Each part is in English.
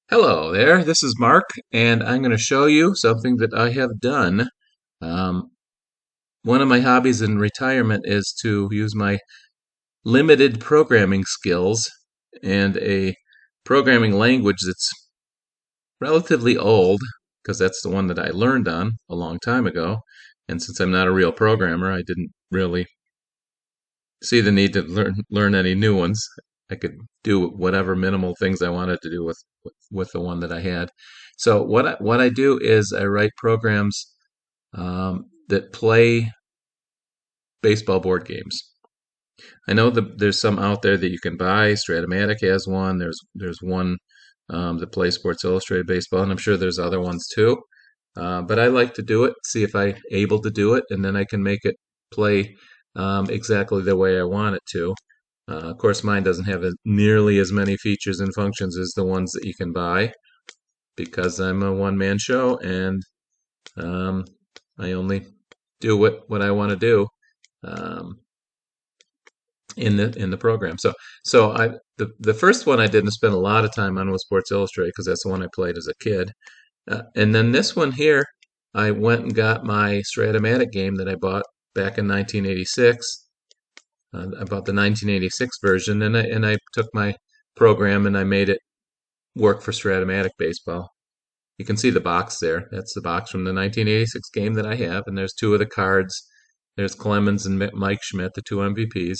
Hello there, this is Mark, and I'm going to show you something that I have done. Um, One of my hobbies in retirement is to use my limited programming skills and a programming language that's relatively old, because that's the one that I learned on a long time ago. And since I'm not a real programmer, I didn't really see the need to learn any new ones. I could do whatever minimal things I wanted to do with the one that I had. So what I do is I write programs that play baseball board games. I know that there's some out there that you can buy. Strat-O-Matic has one. There's one that plays Sports Illustrated Baseball, and I'm sure there's other ones too. But I like to do it, see if I'm able to do it, and then I can make it play exactly the way I want it to. Of course, mine doesn't have nearly as many features and functions as the ones that you can buy because I'm a one-man show and um, I only do what I want to do um, in the program. So the first one I didn't spend a lot of time on was Sports Illustrated because that's the one I played as a kid. And then this one here, I went and got my Strat-O-Matic game that I bought back in 1986. I bought the 1986 version, and I took my program and I made it work for Strat-O-Matic Baseball. You can see the box there. That's the box from the 1986 game that I have, and there's two of the cards. There's Clemens and Mike Schmidt, the two MVPs.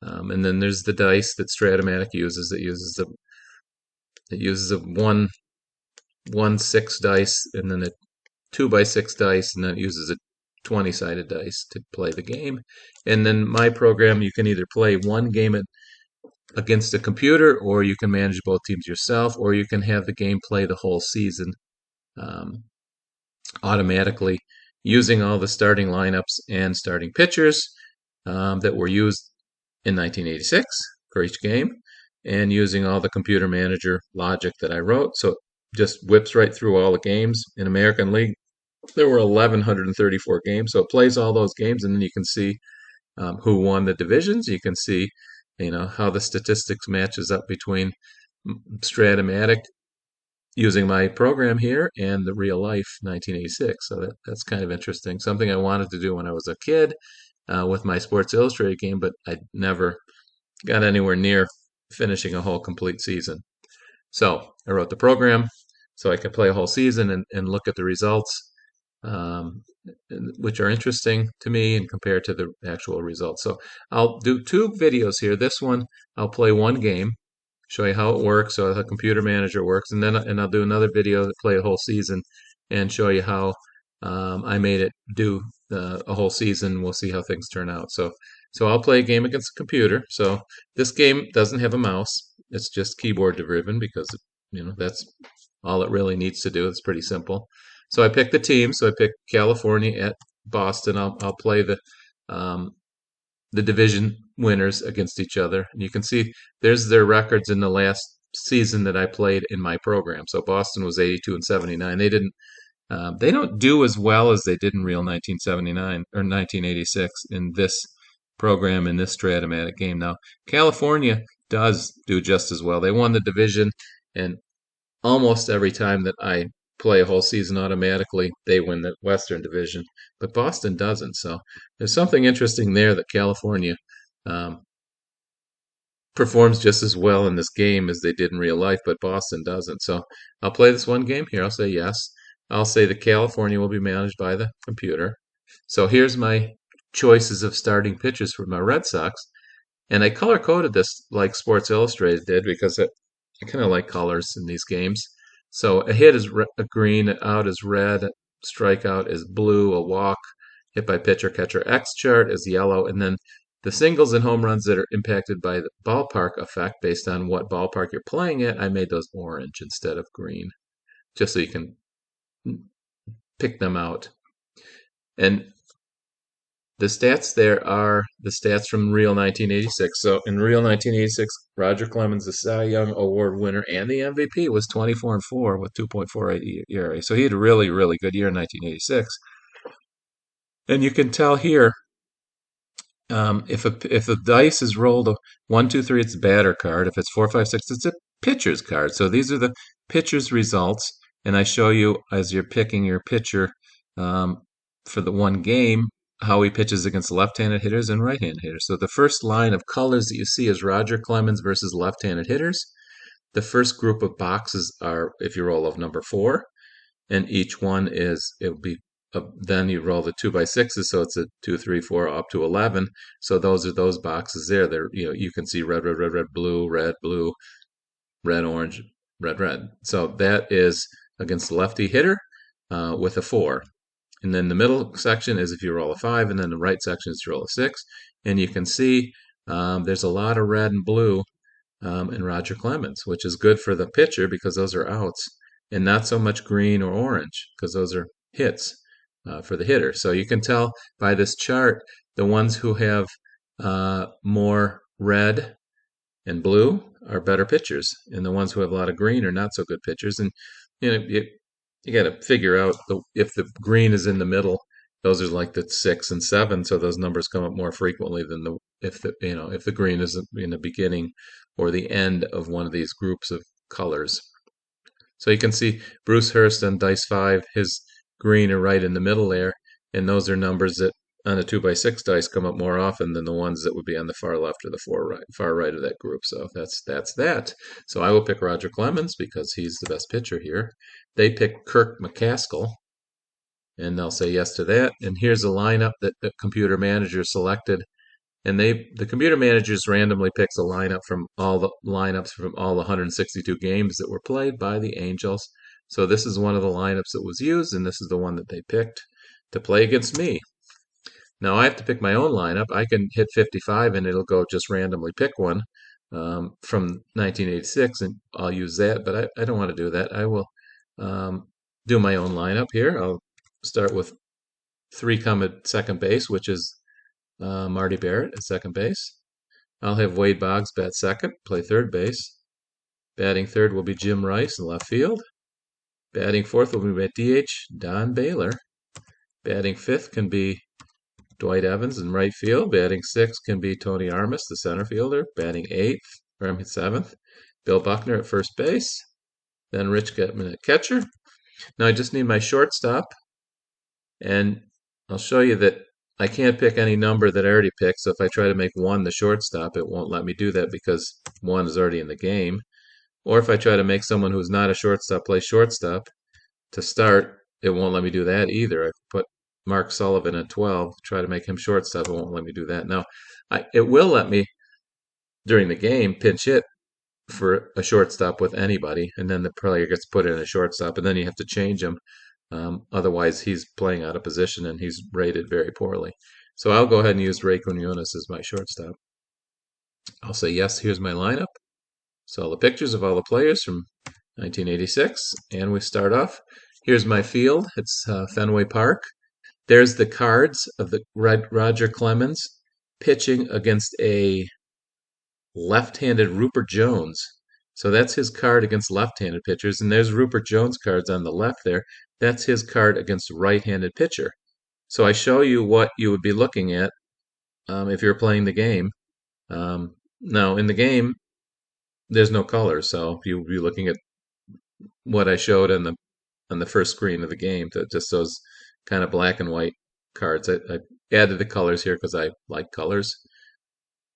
And then there's the dice that Strat-O-Matic uses. It uses a one six dice, and then a 2x6 dice, and then it uses a 20-sided dice to play the game. And then my program, you can either play one game against a computer, or you can manage both teams yourself, or you can have the game play the whole season um, automatically using all the starting lineups and starting pitchers that were used in 1986 for each game, and using all the computer manager logic that I wrote. So it just whips right through all the games. In American League, there were 1,134 games, so it plays all those games, and then you can see who won the divisions. You can see, how the statistics matches up between Strat-O-Matic using my program here and the real life 1986. So that's kind of interesting. Something I wanted to do when I was a kid with my Sports Illustrated game, but I never got anywhere near finishing a whole complete season. So I wrote the program so I could play a whole season and look at the results, um, which are interesting to me and compared to the actual results. So I'll do two videos here. This one, I'll play one game, show you how it works, so how computer manager works, and I'll do another video to play a whole season and show you how I made it do a whole season. We'll see how things turn out. So I'll play a game against a computer. So this game doesn't have a mouse. It's just keyboard driven because that's all it really needs to do. It's pretty simple. So I picked the team. So I picked California at Boston. I'll play the division winners against each other. And you can see there's their records in the last season that I played in my program. So Boston was 82 and 79. They don't do as well as they did in real 1979 or 1986 in this program in this Strat-O-Matic game. Now California does do just as well. They won the division, and almost every time that I play a whole season automatically, they win the Western Division, but Boston doesn't. So there's something interesting there that California um, performs just as well in this game as they did in real life, but Boston doesn't. So I'll play this one game here. I'll say yes. I'll say that California will be managed by the computer. So here's my choices of starting pitchers for my Red Sox. And I color coded this like Sports Illustrated did because I kind of like colors in these games. So a hit is a green, an out is red, a strikeout is blue, a walk, hit by pitcher, catcher, X chart is yellow, and then the singles and home runs that are impacted by the ballpark effect based on what ballpark you're playing at, I made those orange instead of green, just so you can pick them out. And the stats there are the stats from real 1986. So in real 1986, Roger Clemens, the Cy Young Award winner and the MVP, was 24 and 4 with 2.48 ERA. So he had a really, really good year in 1986. And you can tell here, if the dice is rolled a 1, 2, 3, it's a batter card. If it's 4, 5, 6, it's a pitcher's card. So these are the pitcher's results, and I show you as you're picking your pitcher um, for the one game how he pitches against left-handed hitters and right-handed hitters. So the first line of colors that you see is Roger Clemens versus left-handed hitters. The first group of boxes are if you roll of number 4, and each one is it'll be then you roll the 2x6s, so it's a 2, 3, 4 up to 11. So those are those boxes there. They're you can see red, red, red, red, blue, red, orange, red, red. So that is against the lefty hitter with a 4. And then the middle section is if you roll a 5, and then the right section is to roll a 6. And you can see there's a lot of red and blue in Roger Clemens, which is good for the pitcher because those are outs, and not so much green or orange because those are hits for the hitter. So you can tell by this chart the ones who have more red and blue are better pitchers, and the ones who have a lot of green are not so good pitchers. And you got to figure out if the green is in the middle, those are like the 6 and 7, so those numbers come up more frequently than if the green is in the beginning or the end of one of these groups of colors. So you can see Bruce Hurst on dice 5, his green are right in the middle there, and those are numbers that on a 2x6 dice come up more often than the ones that would be on the far left or the far right of that group. So that's that. So I will pick Roger Clemens because he's the best pitcher here. They pick Kirk McCaskill, and they'll say yes to that. And here's a lineup that the computer manager selected. And the computer managers randomly picks a lineup from all the lineups from all the 162 games that were played by the Angels. So this is one of the lineups that was used, and this is the one that they picked to play against me. Now I have to pick my own lineup. I can hit 55 and it'll go just randomly pick one from 1986, and I'll use that, but I don't want to do that. I will do my own lineup here. I'll start with 3 come at second base, which is Marty Barrett at second base. I'll have Wade Boggs bat second, play third base. Batting third will be Jim Rice in left field. Batting fourth will be at DH, Don Baylor. Batting fifth can be Dwight Evans in right field. Batting sixth can be Tony Armas, the center fielder. Batting seventh, Bill Buckner at first base. Then Rich Getman at catcher. Now I just need my shortstop, and I'll show you that I can't pick any number that I already picked. So if I try to make 1 the shortstop, it won't let me do that because 1 is already in the game. Or if I try to make someone who's not a shortstop play shortstop to start, it won't let me do that either. I put Mark Sullivan at 12, try to make him shortstop, it won't let me do that. Now, it will let me, during the game, pinch hit for a shortstop with anybody, and then the player gets put in a shortstop, and then you have to change him. Otherwise, he's playing out of position, and he's rated very poorly. So I'll go ahead and use Ray Quinones as my shortstop. I'll say, yes, here's my lineup. So all the pictures of all the players from 1986, and we start off. Here's my field. It's Fenway Park. There's the cards of the Roger Clemens pitching against a left-handed Rupert Jones. So that's his card against left-handed pitchers, and there's Rupert Jones cards on the left there. That's his card against a right-handed pitcher. So I show you what you would be looking at if you're playing the game. Now, in the game, there's no color, so you'll be looking at what I showed on the first screen of the game, just those kind of black and white cards. I added the colors here because I like colors.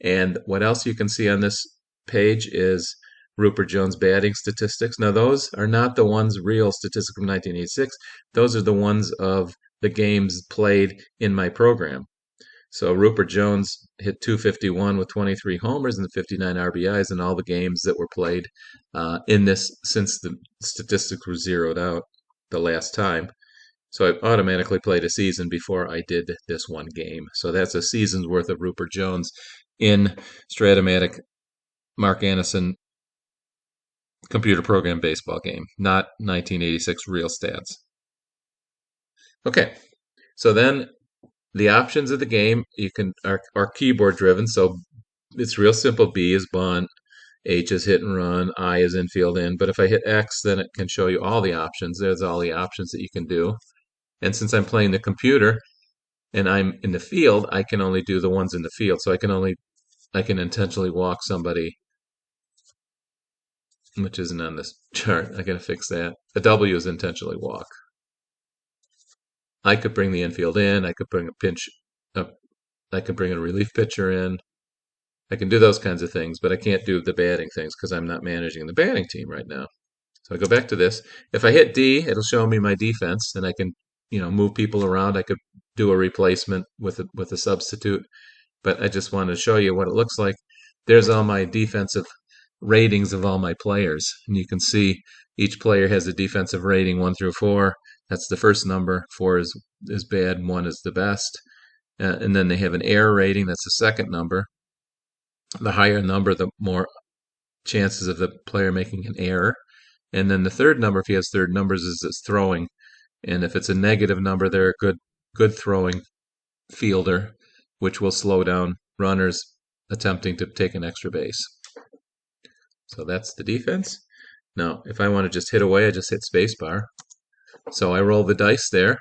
And what else you can see on this page is Rupert Jones batting statistics. Now, those are not the ones real statistics from 1986. Those are the ones of the games played in my program. So Rupert Jones hit 251 with 23 homers and 59 RBIs in all the games that were played in this since the statistics were zeroed out the last time. So I automatically played a season before I did this one game. So that's a season's worth of Rupert Jones in Strat-O-Matic Mark Anderson computer program baseball game, not 1986 real stats. Okay, so then the options of the game are keyboard driven, so it's real simple. B is bunt, H is hit and run, I is infield in. But if I hit X, then it can show you all the options. There's all the options that you can do. And since I'm playing the computer and I'm in the field, I can only do the ones in the field. So I can intentionally walk somebody which isn't on this chart. I gotta fix that. A W is intentionally walk. I could bring the infield in. I could bring a pinch. Uh, I could bring a relief pitcher in. I can do those kinds of things, but I can't do the batting things because I'm not managing the batting team right now. So I go back to this. If I hit D, it'll show me my defense, and I can, move people around. I could do a replacement with a substitute, but I just wanted to show you what it looks like. There's all my defensive ratings of all my players, and you can see each player has a defensive rating 1 through 4. That's the first number. 4 is bad, 1 is the best, and then they have an error rating. That's the second number. The higher number, the more chances of the player making an error. And then the third number, if he has third numbers, is its throwing. And if it's a negative number, they're a good throwing fielder, which will slow down runners attempting to take an extra base. So that's the defense. Now, if I want to just hit away, I just hit spacebar. So I roll the dice there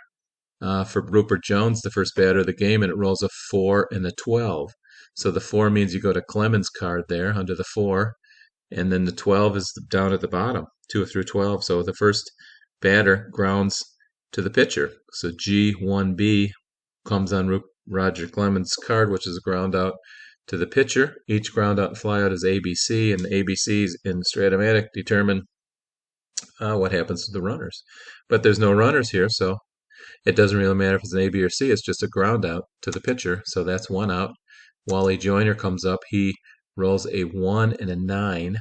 for Rupert Jones, the first batter of the game, and it rolls a 4 and a 12. So the 4 means you go to Clemens' card there under the 4, and then the 12 is down at the bottom, 2 through 12. So the first batter grounds to the pitcher. So G1B comes on Roger Clemens' card, which is a ground out to the pitcher. Each ground out and fly out is ABC, and the ABCs in Strat-O-Matic determine what happens to the runners. But there's no runners here, so it doesn't really matter if it's an A, B, or C. It's just a ground out to the pitcher, so that's 1 out. Wally Joyner comes up. He rolls a 1 and a 9.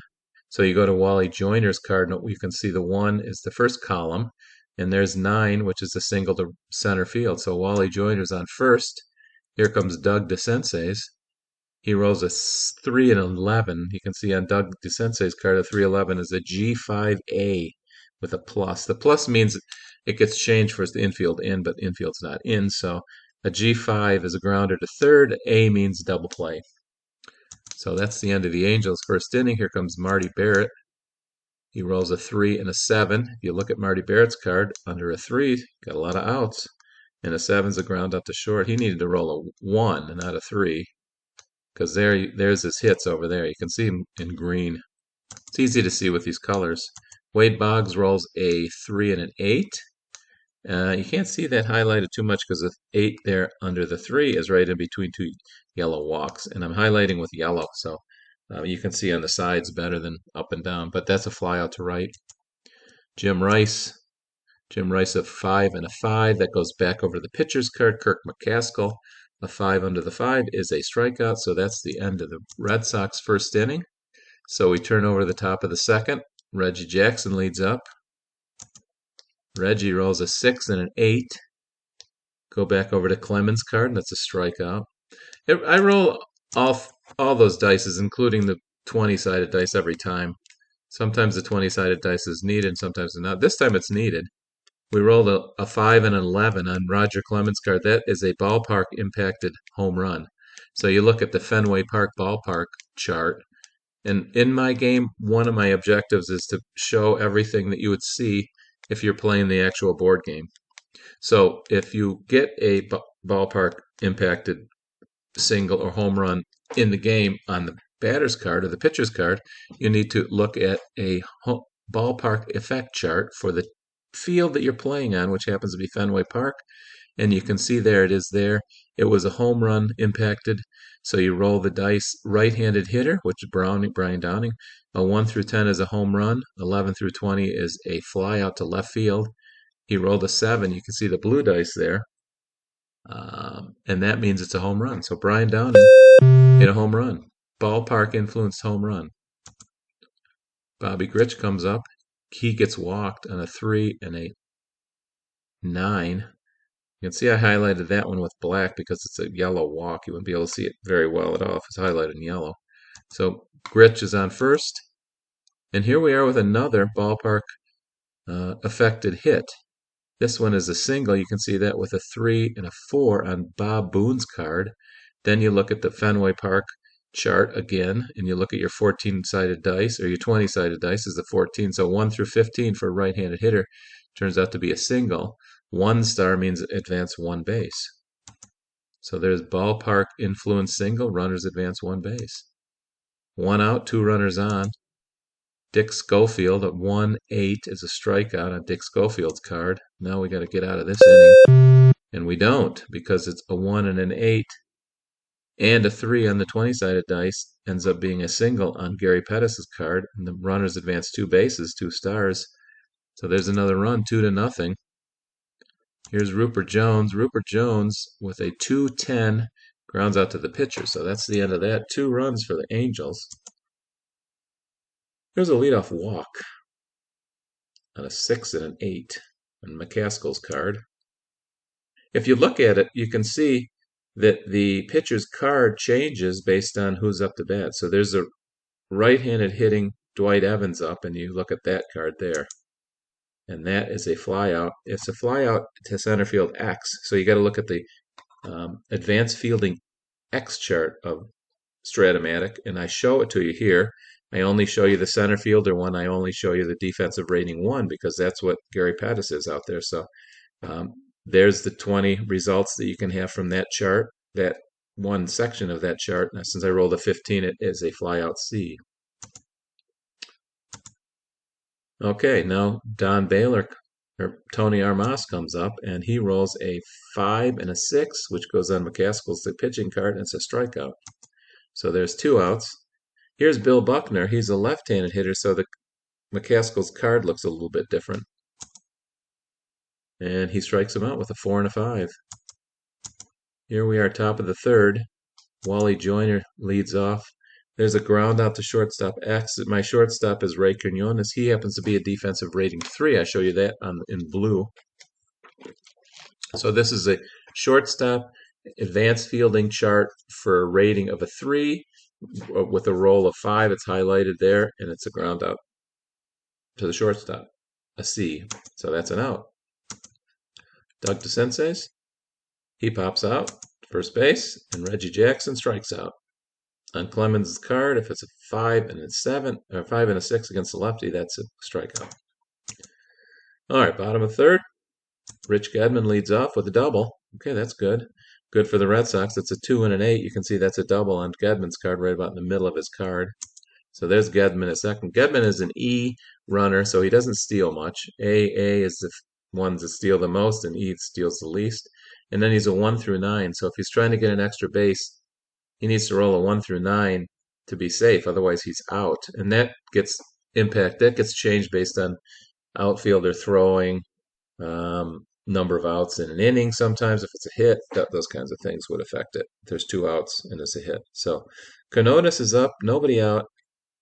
So you go to Wally Joyner's card, and you can see the 1 is the first column, and there's 9, which is a single to center field. So Wally Joyner's on first. Here comes Doug DeSense's. He rolls a 3 and 11. You can see on Doug DeSense's card, a 311 is a G5A with a plus. The plus means it gets changed for the infield in, but infield's not in. So a G5 is a grounder to third. A means double play. So that's the end of the Angels' first inning. Here comes Marty Barrett. He rolls a 3 and a 7. If you look at Marty Barrett's card, under a 3, got a lot of outs. And a 7's a ground up to short. He needed to roll a 1 and not a 3. Because there's his hits over there. You can see him in green. It's easy to see with these colors. Wade Boggs rolls a 3 and an 8. You can't see that highlighted too much because the 8 there under the 3 is right in between 2 yellow walks. And I'm highlighting with yellow, so you can see on the sides better than up and down. But that's a fly out to right. Jim Rice a 5 and a 5. That goes back over the pitcher's card. Kirk McCaskill, a 5 under the 5 is a strikeout. So that's the end of the Red Sox first inning. So we turn over the top of the second. Reggie Jackson leads up. Reggie rolls a 6 and an 8. Go back over to Clemens' card, and that's a strikeout. I roll all those dices, including the 20-sided dice every time. Sometimes the 20-sided dice is needed, sometimes not. This time it's needed. We rolled a 5 and an 11 on Roger Clemens' card. That is a ballpark impacted home run. So you look at the Fenway Park ballpark chart, and in my game, one of my objectives is to show everything that you would see if you're playing the actual board game. So if you get a ballpark impacted single or home run in the game on the batter's card or the pitcher's card, you need to look at a ballpark effect chart for the field that you're playing on, which happens to be Fenway Park. And you can see there it is there. It was a home run impacted. So you roll the dice. Right-handed hitter, which is Brian Downing. A 1 through 10 is a home run. 11 through 20 is a fly out to left field. He rolled a 7. You can see the blue dice there. And that means it's a home run. So Brian Downing hit a home run. Ballpark influenced home run. Bobby Grich comes up. He gets walked on a 3 and a 9. You can see I highlighted that one with black because it's a yellow walk. You wouldn't be able to see it very well at all if it's highlighted in yellow. So Grich is on first. And here we are with another ballpark affected hit. This one is a single. You can see that with a 3 and a 4 on Bob Boone's card. Then you look at the Fenway Park chart again, and you look at your 14-sided dice, or your 20-sided dice is the 14. So 1 through 15 for a right-handed hitter turns out to be a single. 1 star means advance 1 base. So there's ballpark influence single, runners advance 1 base. 1 out, 2 runners on. Dick Schofield at 1-8 is a strikeout on Dick Schofield's card. Now we got to get out of this inning. And we don't, because it's a 1 and an 8 and a 3 on the 20-sided dice. Ends up being a single on Gary Pettis' card. And the runners advance 2 bases, 2 stars. So there's another run, 2-0. Here's Rupert Jones. Rupert Jones with a 2-10 grounds out to the pitcher. So that's the end of that. 2 runs for the Angels. Here's a leadoff walk on a 6 and an 8 on McCaskill's card. If you look at it, you can see that the pitcher's card changes based on who's up to bat. So there's a right-handed hitting Dwight Evans up, and you look at that card there. And that is a flyout. It's a flyout to center field X. So you got to look at the advanced fielding X chart of Strat-O-Matic, and I show it to you here. I only show you the center fielder one. I only show you the defensive rating 1 because that's what Gary Pettis is out there. So there's the 20 results that you can have from that chart, that one section of that chart. Now, since I rolled a 15, it is a flyout C. Okay, now Don Baylor, or Tony Armas comes up, and he rolls a 5 and a 6, which goes on McCaskill's the pitching card, and it's a strikeout. So there's 2 outs. Here's Bill Buckner. He's a left-handed hitter, so the McCaskill's card looks a little bit different. And he strikes him out with a 4 and a 5. Here we are, top of the 3rd. Wally Joyner leads off. There's a ground out to shortstop X. My shortstop is Ray Quinones. He happens to be a defensive rating 3. I show you that in blue. So this is a shortstop advanced fielding chart for a rating of a 3 with a roll of 5. It's highlighted there, and it's a ground out to the shortstop, a C. So that's an out. Doug DeCinces, he pops out, first base, and Reggie Jackson strikes out. On Clemens' card, if it's a 5 and a 7, or 5 and a 6 against the lefty, that's a strikeout. All right, bottom of 3rd. Rich Gedman leads off with a double. Okay, that's good. Good for the Red Sox. It's a 2 and an 8. You can see that's a double on Gedman's card right about in the middle of his card. So there's Gedman at second. Gedman is an E runner, so he doesn't steal much. A is the ones that steal the most, and E steals the least. And then he's a 1 through 9. So if he's trying to get an extra base, he needs to roll a 1 through 9 to be safe. Otherwise, he's out. And that gets impact. That gets changed based on outfielder throwing, number of outs in an inning. Sometimes if it's a hit, those kinds of things would affect it. There's 2 outs and it's a hit. So Quinones is up, nobody out.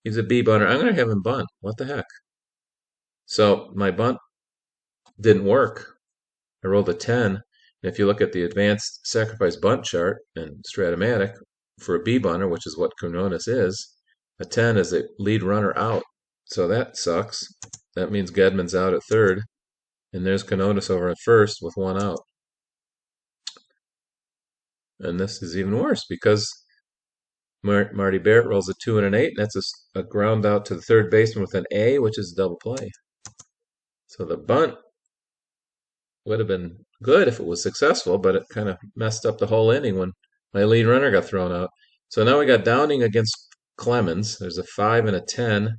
He's a B bunter. I'm going to have him bunt. What the heck? So my bunt didn't work. I rolled a 10. And if you look at the advanced sacrifice bunt chart in Strat-O-Matic for a B bunter, which is what Quinones is, a 10 is a lead runner out. So that sucks. That means Gedman's out at 3rd. And there's Quinones over at 1st with 1 out. And this is even worse because Marty Barrett rolls a 2 and an 8, and that's a ground out to the 3rd baseman with an A, which is a double play. So the bunt would have been good if it was successful, but it kind of messed up the whole inning when my lead runner got thrown out. So now we got Downing against Clemens. There's a 5 and a 10.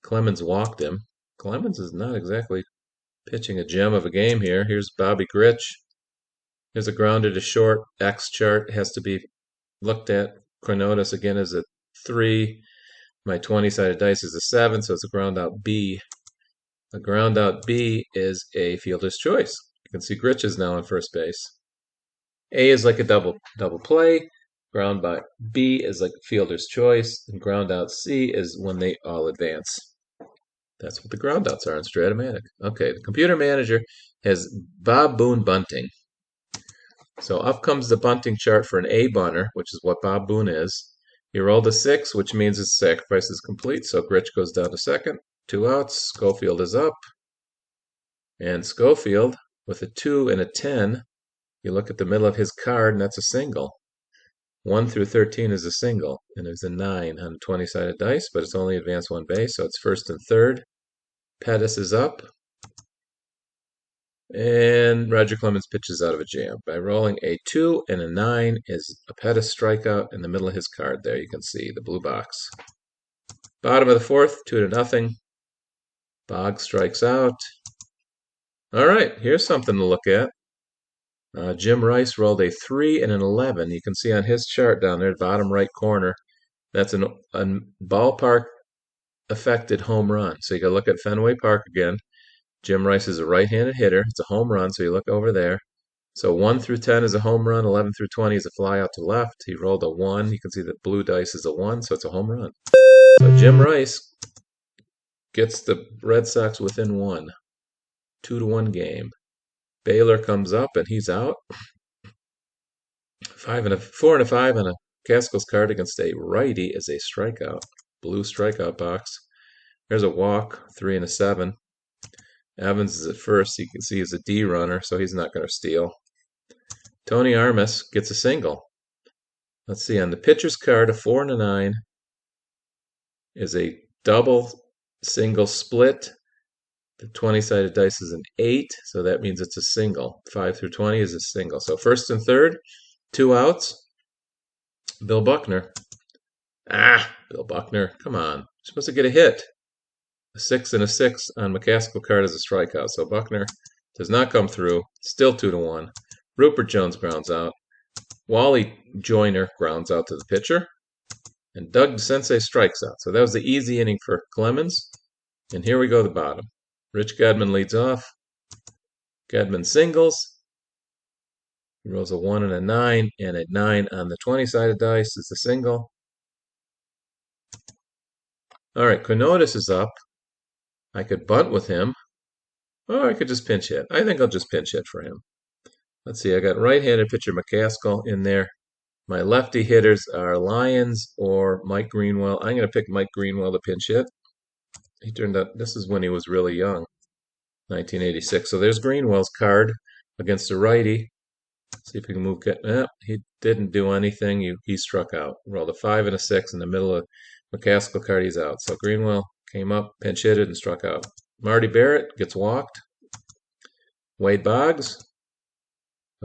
Clemens walked him. Clemens is not exactly pitching a gem of a game here. Here's Bobby Grich. Here's a grounder to short. X chart has to be looked at. Quinones again is a 3. My 20-sided dice is a 7, so it's a ground out B. A ground out B is a fielder's choice. You can see Grich is now on first base. A is like a double play. Ground out B is like fielder's choice. And ground out C is when they all advance. That's what the ground outs are in Strat-O-Matic. Okay, the computer manager has Bob Boone bunting. So up comes the bunting chart for an A bunter, which is what Bob Boone is. He rolled a 6, which means his sacrifice is complete. So Grich goes down to 2nd. 2 outs. Schofield is up. And Schofield, with a 2 and a 10, you look at the middle of his card, and that's a single. 1 through 13 is a single, and there's a 9 on a 20-sided dice, but it's only advanced 1 base, so it's 1st and 3rd. Pettis is up. And Roger Clemens pitches out of a jam. By rolling a 2 and a 9 is a Pettis strikeout in the middle of his card there. You can see the blue box. Bottom of the 4th, 2-0. Boggs strikes out. All right, here's something to look at. Jim Rice rolled a 3 and an 11. You can see on his chart down there, bottom right corner, that's a ballpark affected home run. So you got to look at Fenway Park again. Jim Rice is a right-handed hitter. It's a home run, so you look over there. So 1 through 10 is a home run, 11 through 20 is a fly out to left. He rolled a 1. You can see the blue dice is a 1, so it's a home run. So Jim Rice gets the Red Sox within 1. 2-1 game. Baylor comes up and he's out. 4 and a 5 on a Cascos card against a righty is a strikeout. Blue strikeout box. There's a walk, 3 and a 7. Evans is at first. You can see he's a D runner, so he's not going to steal. Tony Armas gets a single. Let's see, on the pitcher's card, a 4 and a 9 is a double single split. The 20-sided dice is an 8, so that means it's a single. 5 through 20 is a single. So first and third, 2 outs. Bill Buckner. Bill Buckner, come on. You're supposed to get a hit. A 6 and a 6 on McCaskill card is a strikeout. So Buckner does not come through. Still 2-1. Rupert Jones grounds out. Wally Joyner grounds out to the pitcher. And Doug DeSensei strikes out. So that was the easy inning for Clemens. And here we go to the bottom. Rich Gedman leads off. Gedman singles. He rolls a 1 and a 9, and a 9 on the 20-sided dice is the single. All right, Quinones is up. I could bunt with him, or I could just pinch hit. I think I'll just pinch hit for him. Let's see, I got right-handed pitcher McCaskill in there. My lefty hitters are Lyons or Mike Greenwell. I'm going to pick Mike Greenwell to pinch hit. He turned out, this is when he was really young, 1986. So there's Greenwell's card against a righty. See if we can move. He didn't do anything. He struck out. Rolled a 5 and a 6 in the middle of McCaskill card. He's out. So Greenwell came up, pinch hit it, and struck out. Marty Barrett gets walked. Wade Boggs.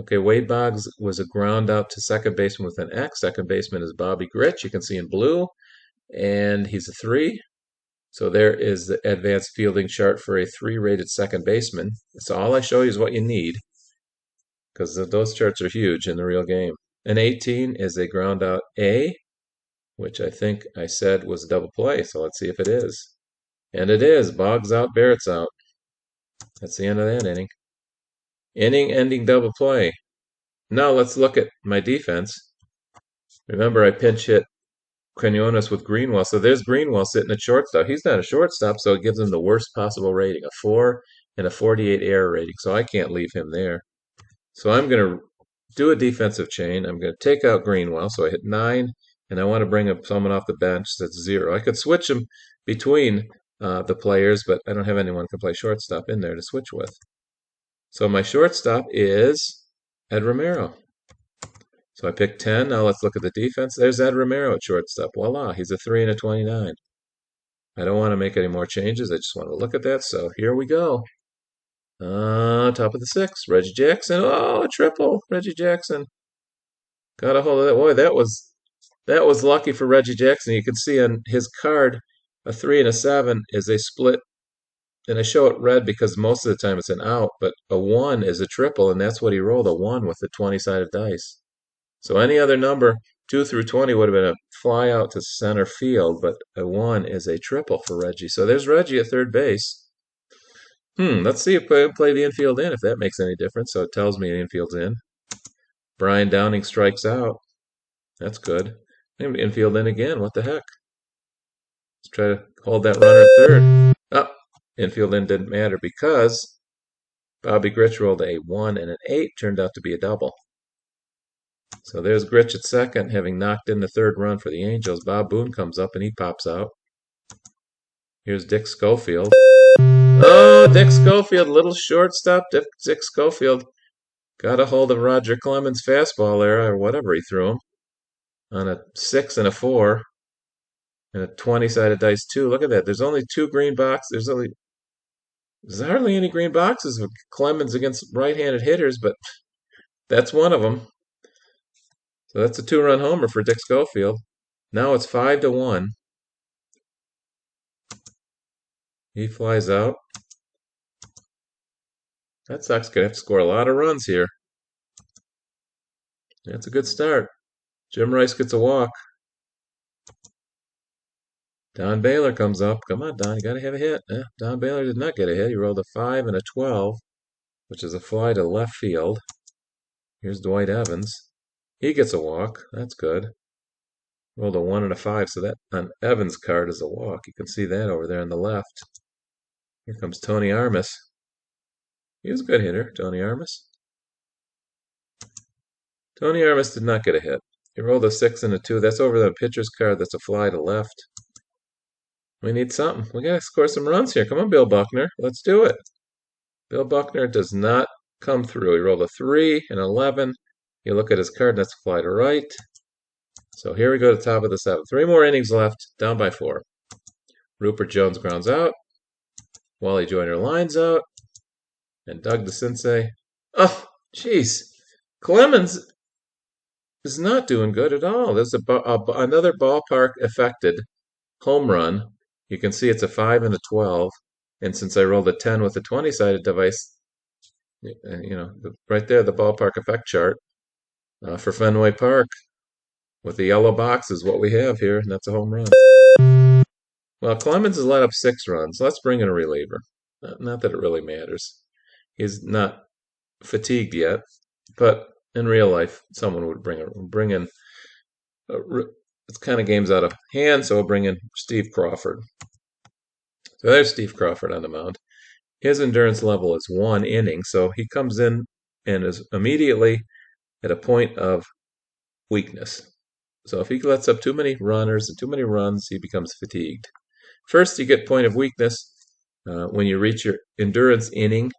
Okay, Wade Boggs was a ground out to second baseman with an X. Second baseman is Bobby Grich. You can see in blue. And he's a 3. So there is the advanced fielding chart for a 3-rated second baseman. So all I show you is what you need, because those charts are huge in the real game. An 18 is a ground out A, which I think I said was a double play. So let's see if it is. And it is. Boggs out, Barrett's out. That's the end of that inning. Inning-ending double play. Now let's look at my defense. Remember, I pinch hit Quinones with Greenwell. So there's Greenwell sitting at shortstop. He's not a shortstop, so it gives him the worst possible rating, a 4 and a 48 error rating. So I can't leave him there. So I'm going to do a defensive chain. I'm going to take out Greenwell. So I hit 9, and I want to bring up someone off the bench that's 0. I could switch them between the players, but I don't have anyone who can play shortstop in there to switch with. So my shortstop is Ed Romero. So I picked 10. Now let's look at the defense. There's Ed Romero at shortstop. Voila, he's a 3 and a 29. I don't want to make any more changes. I just want to look at that. So here we go. Top of the 6, Reggie Jackson. Oh, a triple. Reggie Jackson. Got a hold of that. Boy, that was lucky for Reggie Jackson. You can see on his card, a 3 and a 7 is a split. And I show it red because most of the time it's an out, but a 1 is a triple, and that's what he rolled, a 1 with the 20-sided dice. So any other number, 2 through 20, would have been a fly out to center field, but a 1 is a triple for Reggie. So there's Reggie at third base. Let's see if I play the infield in, if that makes any difference. So it tells me the infield's in. Brian Downing strikes out. That's good. Maybe infield in again. What the heck? Let's try to hold that runner at third. Oh, infield in didn't matter because Bobby Grich rolled a 1 and an 8. Turned out to be a double. So there's Grich at second, having knocked in the third run for the Angels. Bob Boone comes up and he pops out. Here's Dick Schofield. Oh, Dick Schofield, little shortstop. Dick Schofield got a hold of Roger Clemens' fastball there, or whatever he threw him, on a 6 and a 4 and a 20-sided dice 2. Look at that. There's only 2 green boxes. There's hardly any green boxes with Clemens against right-handed hitters, but that's one of them. So that's a 2-run homer for Dick Schofield. Now it's 5-1. He flies out. Red Sox gonna have to score a lot of runs here. That's a good start. Jim Rice gets a walk. Don Baylor comes up. Come on, Don, you gotta have a hit. Don Baylor did not get a hit. He rolled a 5 and a 12, which is a fly to left field. Here's Dwight Evans. He gets a walk. That's good. Rolled a 1 and a 5, so that on Evans' card is a walk. You can see that over there on the left. Here comes Tony Armas. He was a good hitter, Tony Armas. Tony Armas did not get a hit. He rolled a 6 and a 2. That's over the pitcher's card. That's a fly to left. We need something. We gotta score some runs here. Come on, Bill Buckner. Let's do it. Bill Buckner does not come through. He rolled a 3 and 11. You look at his card, and that's a fly to right. So here we go to the top of the 7th. 3 more innings left, down by 4. Rupert Jones grounds out. Wally Joyner lines out. And Doug DeCinces. Oh, jeez. Clemens is not doing good at all. There's another ballpark-affected home run. You can see it's a 5 and a 12. And since I rolled a 10 with a 20-sided device, right there, the ballpark effect chart for Fenway Park with the yellow box is what we have here, and that's a home run. Well, Clemens has let up 6 runs. Let's bring in a reliever. Not that it really matters. He's not fatigued yet, but in real life, someone would bring in. It's kind of game's out of hand, so we'll bring in Steve Crawford. So there's Steve Crawford on the mound. His endurance level is 1 inning, so he comes in and is immediately at a point of weakness. So if he lets up too many runners and too many runs, he becomes fatigued. First, you get point of weakness when you reach your endurance inning,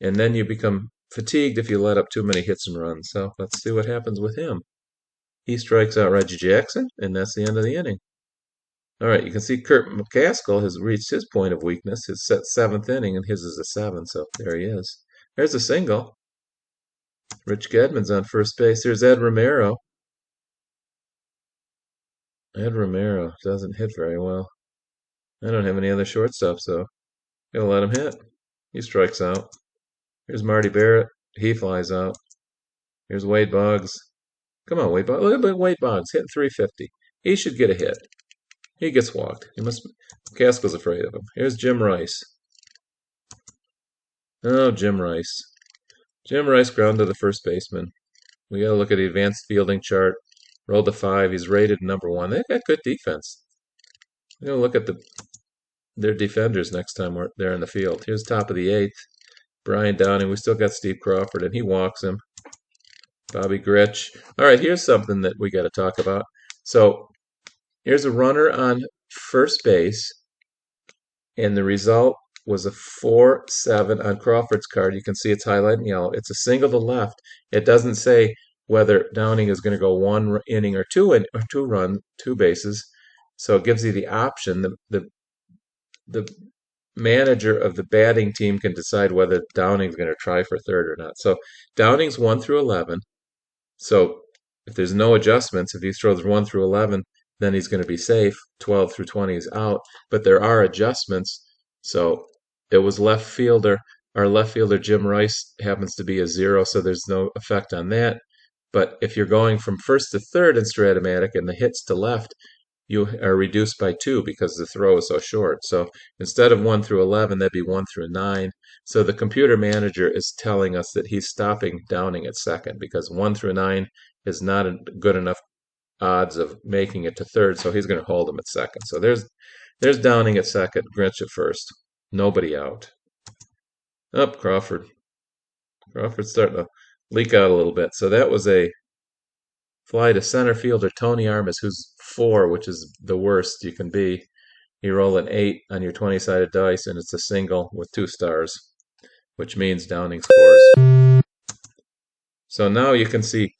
and then you become fatigued if you let up too many hits and runs. So let's see what happens with him. He strikes out Reggie Jackson, and that's the end of the inning. All right, you can see Kurt McCaskill has reached his point of weakness. His 7th inning, and his is a 7, so there he is. There's a single. Rich Gedman's on first base. There's Ed Romero. Ed Romero doesn't hit very well. I don't have any other shortstop, so I'm gonna let him hit. He strikes out. Here's Marty Barrett. He flies out. Here's Wade Boggs. Come on, Wade Boggs. Look at Wade Boggs hitting 350. He should get a hit. He gets walked. Caskell's afraid of him. Here's Jim Rice. Oh, Jim Rice. Jim Rice ground to the first baseman. We gotta look at the advanced fielding chart. Rolled a 5. He's rated number 1. They've got good defense. We're gonna look at their defenders next time they're in the field. Here's top of the 8th. Brian Downing. We still got Steve Crawford, and he walks him. Bobby Grich. All right, here's something that we got to talk about. So here's a runner on first base, and the result was a 4-7 on Crawford's card. You can see it's highlighted in yellow. It's a single to left. It doesn't say whether Downing is going to go 1 inning or 2 bases. So it gives you the option. The manager of the batting team can decide whether Downing's going to try for third or not. So Downing's 1 through 11. So if there's no adjustments, if he throws 1 through 11, then he's going to be safe. 12 through 20 is out. But there are adjustments. So it was left fielder. Our left fielder, Jim Rice, happens to be a 0, so there's no effect on that. But if you're going from first to third in Strat-O-Matic and the hits to left, you are reduced by 2 because the throw is so short. So instead of 1 through 11, that'd be 1 through 9. So the computer manager is telling us that he's stopping Downing at second because 1 through 9 is not a good enough odds of making it to third, so he's going to hold him at second. So there's Downing at second, Grinch at first. Nobody out. Up, Crawford. Crawford's starting to leak out a little bit. So that was a fly to center fielder Tony Armas, who's 4, which is the worst you can be. You roll an 8 on your 20-sided dice, and it's a single with 2 stars, which means Downing scores. So now you can see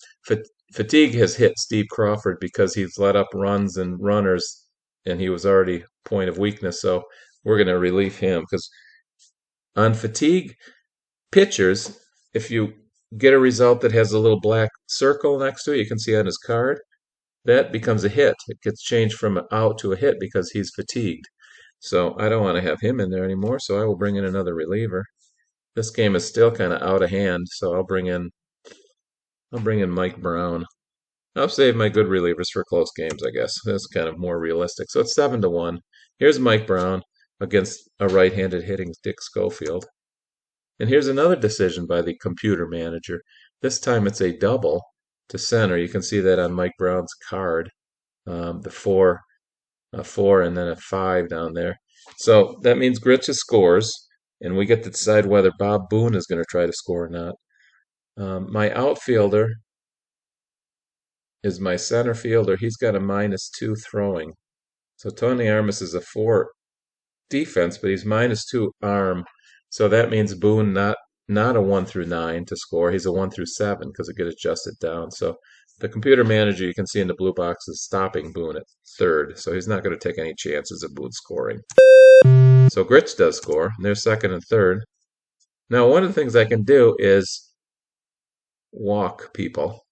fatigue has hit Steve Crawford because he's let up runs and runners, and he was already point of weakness. So we're going to relieve him because on fatigue pitchers, if you get a result that has a little black circle next to it, you can see on his card, that becomes a hit. It gets changed from an out to a hit because he's fatigued. So I don't want to have him in there anymore, so I will bring in another reliever. This game is still kind of out of hand, so I'll bring in Mike Brown. I'll save my good relievers for close games, I guess. That's kind of more realistic. So it's 7-1. Here's Mike Brown against a right-handed hitting Dick Schofield. And here's another decision by the computer manager. This time it's a double to center. You can see that on Mike Brown's card. The four, a 4, and then a 5 down there. So that means Gritch scores, and we get to decide whether Bob Boone is going to try to score or not. My outfielder is my center fielder. He's got a -2 throwing. So Tony Armas is a 4 defense, but he's -2 arm. So that means Boone not a 1 through 9 to score. He's a 1 through 7 because it gets adjusted down. So the computer manager you can see in the blue box is stopping Boone at third. So he's not going to take any chances of Boone scoring. So Gritch does score. And there's second and third. Now one of the things I can do is walk people.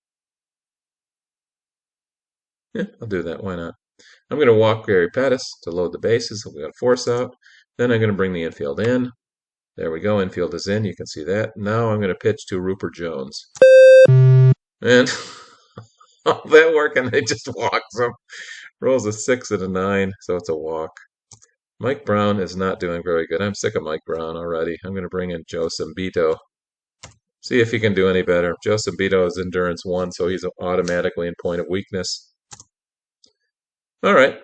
Yeah, I'll do that. Why not? I'm going to walk Gary Pettis to load the bases. I'm going to force out. Then I'm going to bring the infield in. There we go. Infield is in. You can see that. Now I'm going to pitch to Rupert Jones. And all that work, and they just walks him. Rolls a 6 and a 9, so it's a walk. Mike Brown is not doing very good. I'm sick of Mike Brown already. I'm going to bring in Joe Cimbito. See if he can do any better. Joe Cimbito is endurance 1, so he's automatically in point of weakness. All right.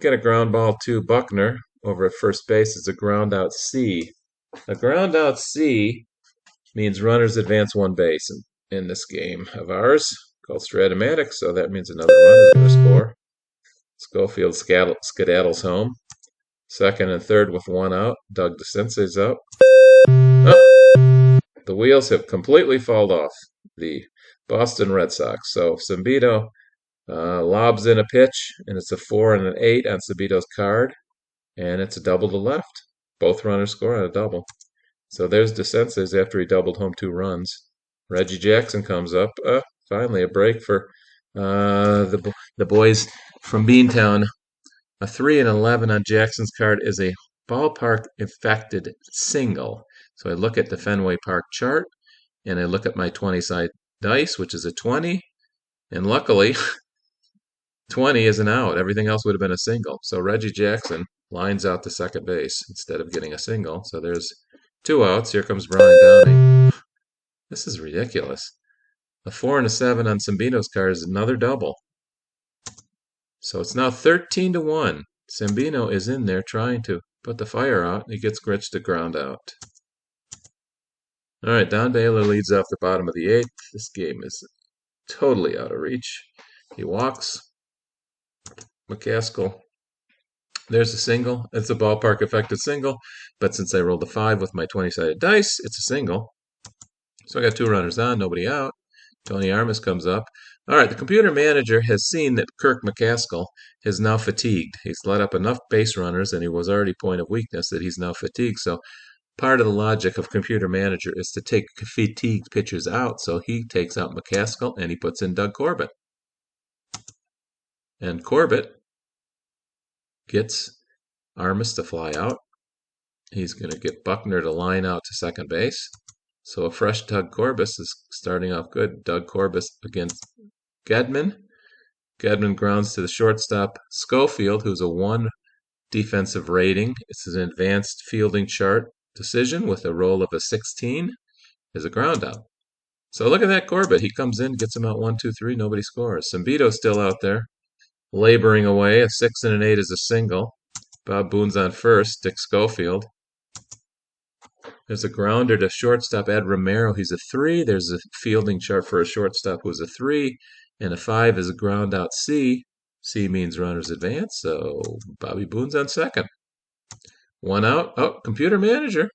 Get a ground ball to Buckner over at first base. It's a ground out C. A ground out C means runners advance 1 base in this game of ours called Strat-O-Matic, so that means another run is going to score. Schofield skedaddles home. Second and third with 1 out. Doug DeCince's up. Oh, the wheels have completely fallen off the Boston Red Sox. So Cimbito lobs in a pitch, and it's a 4 and an 8 on Cimbito's card, and it's a double to left. Both runners score on a double. So there's DeCince's after he doubled home 2 runs. Reggie Jackson comes up. Finally, a break for the boys from Beantown. A 3 and 11 on Jackson's card is a ballpark-affected single. So I look at the Fenway Park chart, and I look at my 20-side dice, which is a 20. And luckily, 20 is an out. Everything else would have been a single. So Reggie Jackson lines out to second base instead of getting a single. So there's 2 outs. Here comes Brian Downing. This is ridiculous. A 4 and a 7 on Cimbito's card is another double. So it's now 13-1. Cimbito is in there trying to put the fire out. He gets Gritch to ground out. All right, Don Baylor leads off the bottom of the 8th. This game is totally out of reach. He walks. McCaskill. There's a single. It's a ballpark affected single, but since I rolled a 5 with my 20-sided dice, it's a single. So I got 2 runners on, nobody out. Tony Armas comes up. All right, the computer manager has seen that Kirk McCaskill is now fatigued. He's let up enough base runners, and he was already point of weakness that he's now fatigued. So part of the logic of computer manager is to take fatigued pitchers out. So he takes out McCaskill, and he puts in Doug Corbett. And Corbett gets Armas to fly out. He's going to get Buckner to line out to second base. So a fresh Doug Corbett is starting off good. Doug Corbett against Gedman. Gedman grounds to the shortstop Schofield, who's a 1 defensive rating. It's an advanced fielding chart decision with a roll of a 16 is a ground out. So look at that Corbett. He comes in, gets him out 1, 2, 3. Nobody scores. Cimbito's still out there, laboring away. A 6 and an 8 is a single. Bob Boone's on first. Dick Schofield. There's a grounder to shortstop Ed Romero. He's a 3. There's a fielding chart for a shortstop who's a 3. And a 5 is a ground out C. C means runners advance. So Bobby Boone's on second. 1 out. Oh, computer manager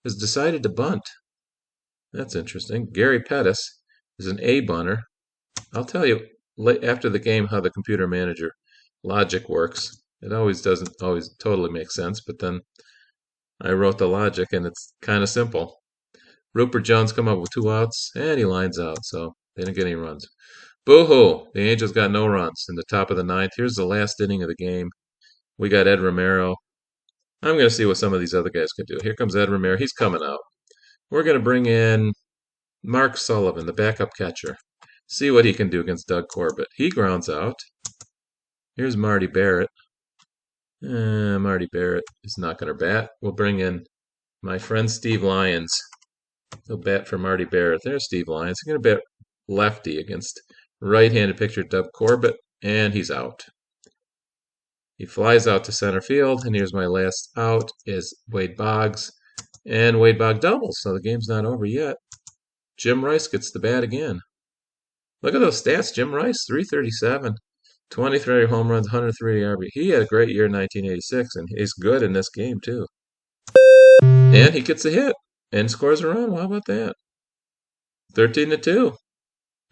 has decided to bunt. That's interesting. Gary Pettis is an A bunter. I'll tell you after the game how the computer manager logic works. It always doesn't always totally make sense, but then I wrote the logic, and it's kind of simple. Rupert Jones come up with 2 outs, and he lines out, so they didn't get any runs. Boo-hoo! The Angels got no runs in the top of the 9th. Here's the last inning of the game. We got Ed Romero I'm going to see what some of these other guys can do. Here comes Ed Ramirez. He's coming out. We're going to bring in Mark Sullivan, the backup catcher. See what he can do against Doug Corbett. He grounds out. Here's Marty Barrett. Marty Barrett is not going to bat. We'll bring in my friend Steve Lyons. He'll bat for Marty Barrett. There's Steve Lyons. He's going to bat lefty against right-handed pitcher Doug Corbett, and he's out. He flies out to center field, and here's my last out is Wade Boggs, and Wade Boggs doubles, so the game's not over yet. Jim Rice gets the bat again. Look at those stats. Jim Rice, 337, 23 home runs, 103 RBI. He had a great year in 1986, and he's good in this game, too. And he gets a hit and scores a run. How about that? 13-2.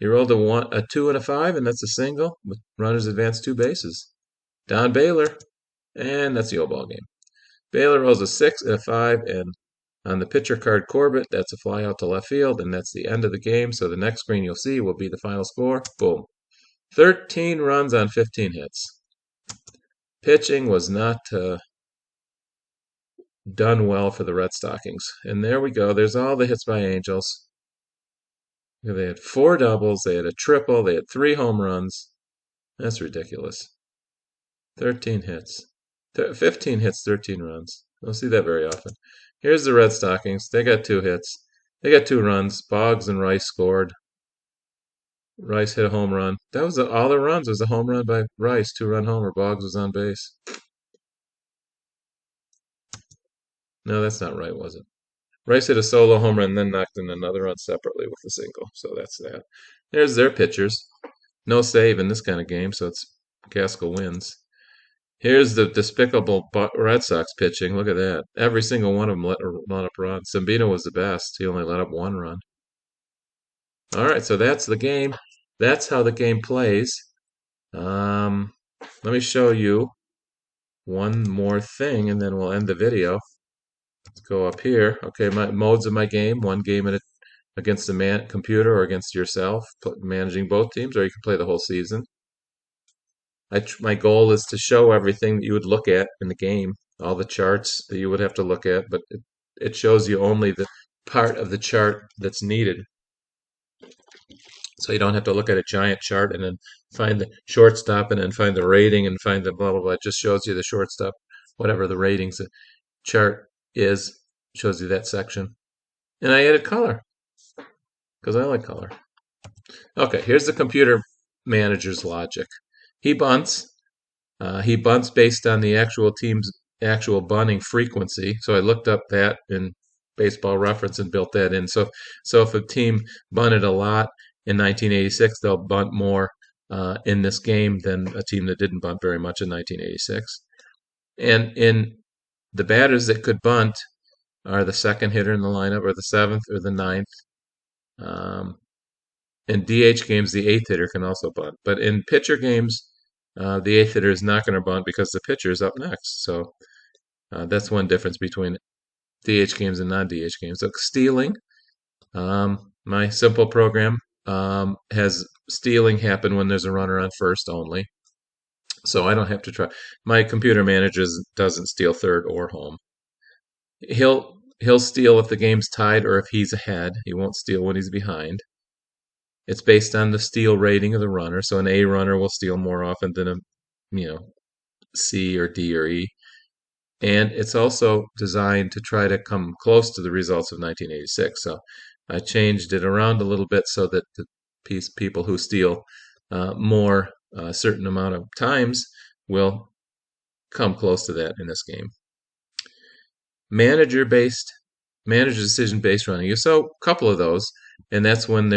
He rolled a 2 and a 5, and that's a single with runners advanced 2 bases. Don Baylor, and that's the old ball game. Baylor rolls a 6 and a 5, and on the pitcher card Corbett, that's a fly out to left field, and that's the end of the game. So the next screen you'll see will be the final score. Boom. 13 runs on 15 hits. Pitching was not done well for the Red Stockings. And there we go. There's all the hits by Angels. They had 4 doubles. They had a triple. They had 3 home runs. That's ridiculous. 13 hits. 15 hits, 13 runs. Don't see that very often. Here's the Red Stockings. They got 2 hits. They got 2 runs. Boggs and Rice scored. Rice hit a home run. That was all the runs. It was a home run by Rice, 2-run homer. Boggs was on base. No, that's not right, was it? Rice hit a solo home run, then knocked in another run separately with a single. So that's that. There's their pitchers. No save in this kind of game, so it's Gaskell wins. Here's the despicable Red Sox pitching. Look at that. Every single one of them let up runs. Sambino was the best. He only let up 1 run. All right, so that's the game. That's how the game plays. Let me show you one more thing, and then we'll end the video. Let's go up here. Okay, my modes of my game. One game against a computer or against yourself, managing both teams, or you can play the whole season. My goal is to show everything that you would look at in the game, all the charts that you would have to look at, but it shows you only the part of the chart that's needed. So you don't have to look at a giant chart and then find the shortstop and then find the rating and find the blah, blah, blah. It just shows you the shortstop, whatever the ratings the chart is, shows you that section. And I added color because I like color. Okay, here's the computer manager's logic. He bunts. He bunts based on the actual team's actual bunting frequency. So I looked up that in Baseball Reference and built that in. So if a team bunted a lot in 1986, they'll bunt more in this game than a team that didn't bunt very much in 1986. And in the batters that could bunt are the second hitter in the lineup, or the 7th, or the 9th. In DH games, the 8th hitter can also bunt. But in pitcher games, the 8th hitter is not going to bunt because the pitcher is up next. So that's one difference between DH games and non-DH games. So stealing, my simple program has stealing happen when there's a runner on first only. So I don't have to try. My computer manager doesn't steal third or home. He'll steal if the game's tied or if he's ahead. He won't steal when he's behind. It's based on the steal rating of the runner. So an A runner will steal more often than a, C or D or E. And it's also designed to try to come close to the results of 1986. So I changed it around a little bit so that the people who steal more a certain amount of times will come close to that in this game. Manager decision-based running. So a couple of those, and that's when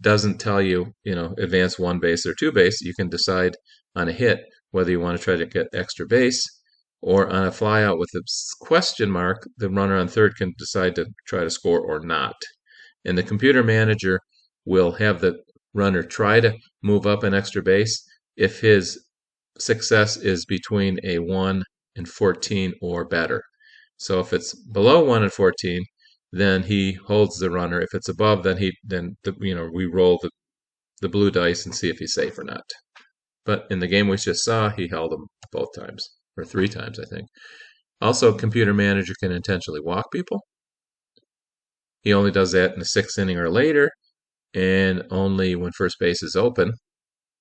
doesn't tell you, advance 1 base or 2 base. You can decide on a hit whether you want to try to get extra base, or on a flyout with a question mark, the runner on third can decide to try to score or not. And the computer manager will have the runner try to move up an extra base if his success is between a 1 and 14 or better. So if it's below 1 and 14, then he holds the runner. If it's above, then we roll the blue dice and see if he's safe or not. But in the game we just saw, he held them both times, or 3 times, I think. Also, Computer Manager can intentionally walk people. He only does that in the sixth inning or later, and only when first base is open,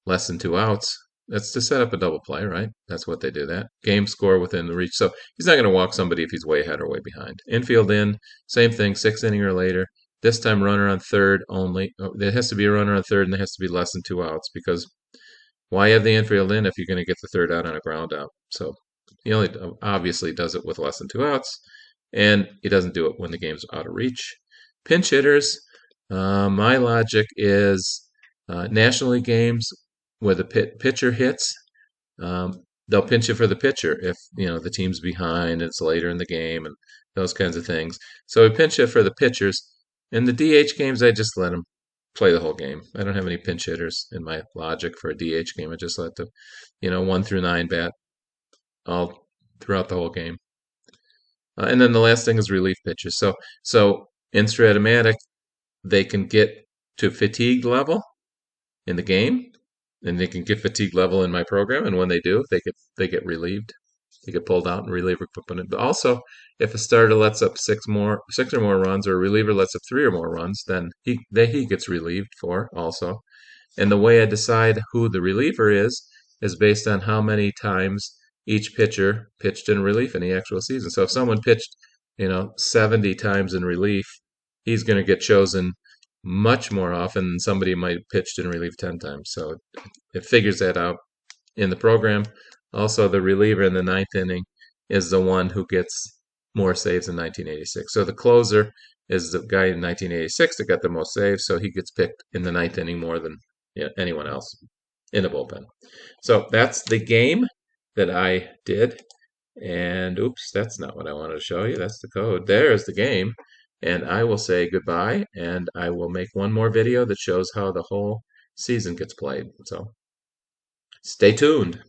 less than 2 outs. That's to set up a double play, right? That's what they do that. Game score within the reach. So he's not going to walk somebody if he's way ahead or way behind. Infield in, same thing, sixth inning or later. This time runner on third only. There has to be a runner on third and there has to be less than 2 outs because why have the infield in if you're going to get the third out on a ground out? So he only obviously does it with less than 2 outs, and he doesn't do it when the game's out of reach. Pinch hitters, my logic is National League games where the pitcher hits, they'll pinch it for the pitcher if the team's behind, it's later in the game, and those kinds of things. So we pinch it for the pitchers. In the DH games, I just let them play the whole game. I don't have any pinch hitters in my logic for a DH game. I just let the 1 through 9 bat all throughout the whole game. And then the last thing is relief pitchers. So in Strat-O-Matic, they can get to fatigue level in the game, and they can get fatigue level in my program. And when they do, they get relieved. They get pulled out and reliever put in. But also, if a starter lets up six or more runs, or a reliever lets up 3 or more runs, then he gets relieved for also. And the way I decide who the reliever is based on how many times each pitcher pitched in relief in the actual season. So if someone pitched, 70 times in relief, he's going to get chosen much more often than somebody might have pitched in relief 10 times. So it figures that out in the program. Also, the reliever in the ninth inning is the one who gets more saves in 1986. So the closer is the guy in 1986 that got the most saves, so he gets picked in the ninth inning more than anyone else in the bullpen. So that's the game that I did. And oops, that's not what I wanted to show you. That's the code. There's the game. And I will say goodbye, and I will make one more video that shows how the whole season gets played. So stay tuned.